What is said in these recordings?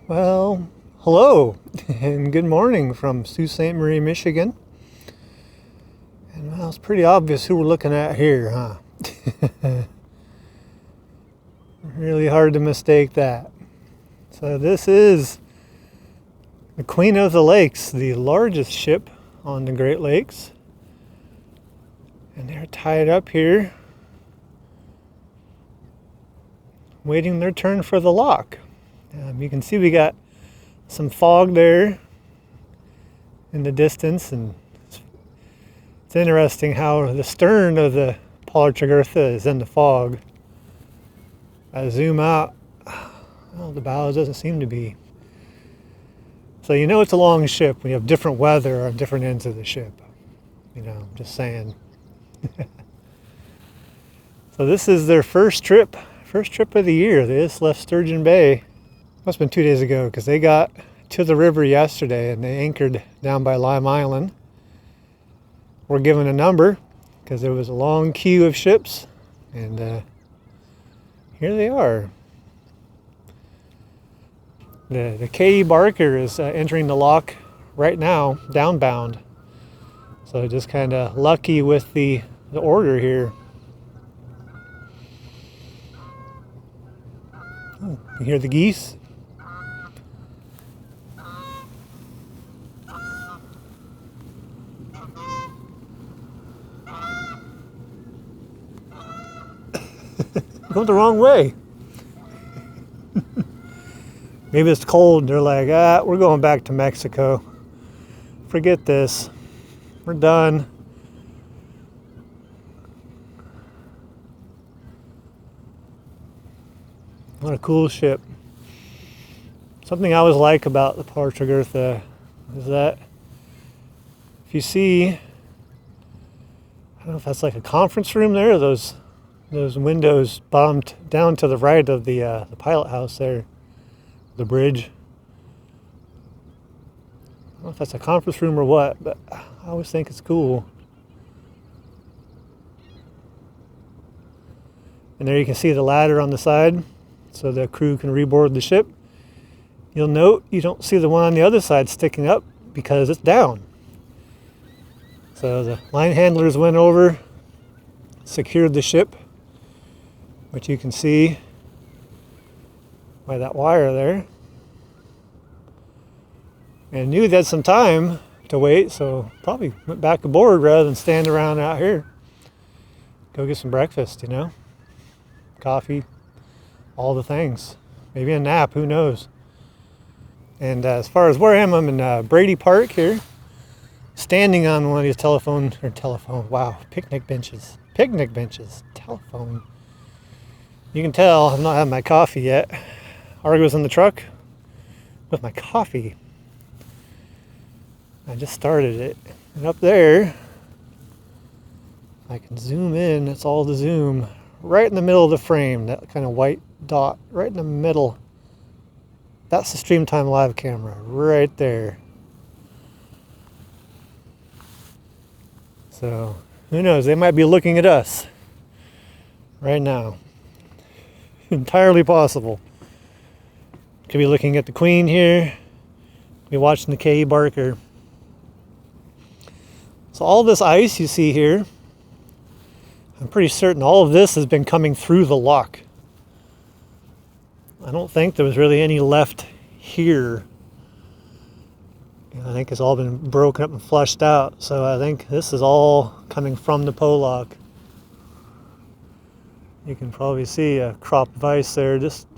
Well, hello and good morning from Sault Ste. Marie, Michigan. And well, it's pretty obvious who we're looking at here, huh? Really hard to mistake that. So this is the Queen of the Lakes, the largest ship on the Great Lakes. And they're tied up here, waiting their turn for the lock. You can see we got some fog there in the distance, and it's interesting how the stern of the Tregurtha is in the fog. I zoom out, well, the bows doesn't seem to be. So you know it's a long ship when you have different weather on different ends of the ship. Just saying. So this is their first trip of the year. They just left Sturgeon Bay. Must have been 2 days ago, because they got to the river yesterday and they anchored down by Lime Island. We're given a number because there was a long queue of ships, and here they are. The K.E. Barker is entering the lock right now, downbound. So just kind of lucky with the order here. Oh, you hear the geese? Going the wrong way. Maybe it's cold. They're like, we're going back to Mexico. Forget this. We're done. What a cool ship. Something I always like about the Tregurtha is that if you see, I don't know if that's like a conference room there, or those windows bombed down to the right of the pilot house there, the bridge. I don't know if that's a conference room or what, but I always think it's cool. And there you can see the ladder on the side, so the crew can reboard the ship. You'll note you don't see the one on the other side sticking up because it's down. So the line handlers went over, secured the ship, which you can see by that wire there. And knew they had some time to wait, so probably went back aboard rather than stand around out here. Go get some breakfast, coffee, all the things. Maybe a nap, who knows. And as far as where I am, I'm in Brady Park here, standing on one of these picnic benches, telephone. You can tell I've not had my coffee yet. Argo's in the truck with my coffee. I just started it. And up there, I can zoom in. That's all the zoom. Right in the middle of the frame, that kind of white dot, right in the middle. That's the Streamtime Live camera, right there. So, who knows? They might be looking at us right now. Entirely possible. Could be looking at the Queen here. Could be watching the K.E. Barker. So all this ice you see here, I'm pretty certain all of this has been coming through the lock. I don't think there was really any left here. I think it's all been broken up and flushed out. So I think this is all coming from the Pollock. You can probably see a crop of ice there, just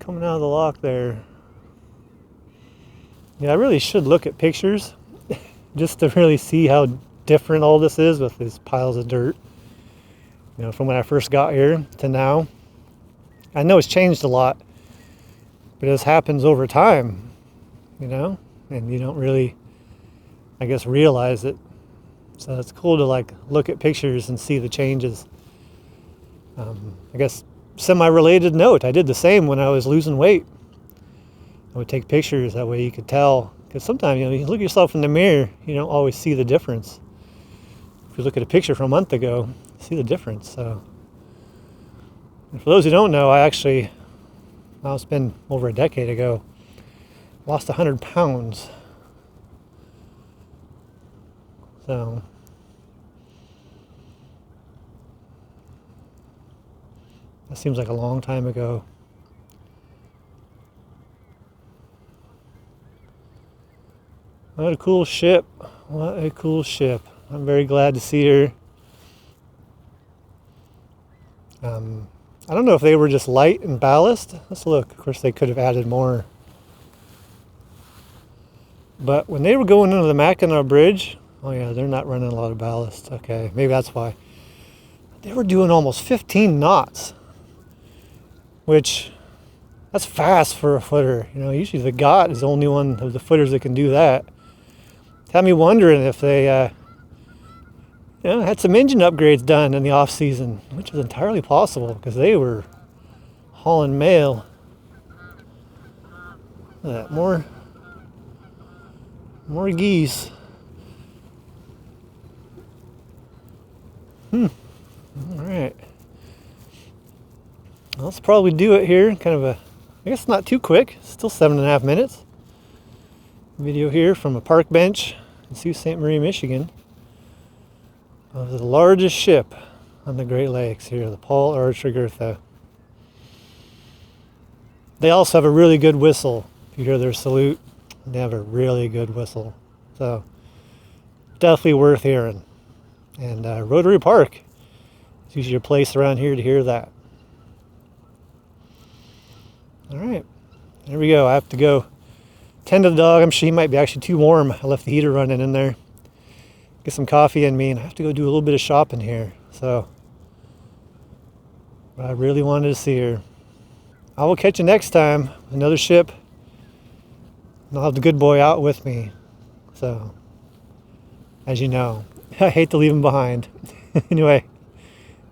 coming out of the lock there. Yeah, I really should look at pictures just to really see how different all this is with these piles of dirt. From when I first got here to now. I know it's changed a lot, but this happens over time, and you don't really, I guess, realize it. So it's cool to look at pictures and see the changes. I guess semi-related note, I did the same when I was losing weight. I would take pictures, that way you could tell. Because sometimes, you look at yourself in the mirror, you don't always see the difference. If you look at a picture from a month ago, you see the difference. So, and for those who don't know, I actually Well, it's been over a decade ago. Lost 100 pounds. So that seems like a long time ago. What a cool ship. What a cool ship. I'm very glad to see her. I don't know if they were just light and ballast. Let's look. Of course, they could have added more. But when they were going into the Mackinac Bridge, oh yeah, they're not running a lot of ballast. Okay, maybe that's why. They were doing almost 15 knots, which that's fast for a footer. You know, usually the Gott is the only one of the footers that can do that. Had me wondering if they had some engine upgrades done in the off season, which is entirely possible because they were hauling mail. Look at that, more geese. All right. Well, let's probably do it here. Kind of I guess not too quick. Still 7.5 minutes. Video here from a park bench in Sault Ste. Marie, Michigan, of the largest ship on the Great Lakes here, the Paul R. Tregurtha. They also have a really good whistle. If you hear their salute, they have a really good whistle. So definitely worth hearing. And Rotary Park is usually your place around here to hear that. All right, there we go. I have to go tend to the dog. I'm sure he might be actually too warm. I left the heater running in there. Get some coffee in me, and I have to go do a little bit of shopping here. So, but I really wanted to see her. I will catch you next time with another ship. And I'll have the good boy out with me. So, as you know, I hate to leave him behind. Anyway,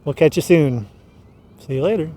we'll catch you soon. See you later.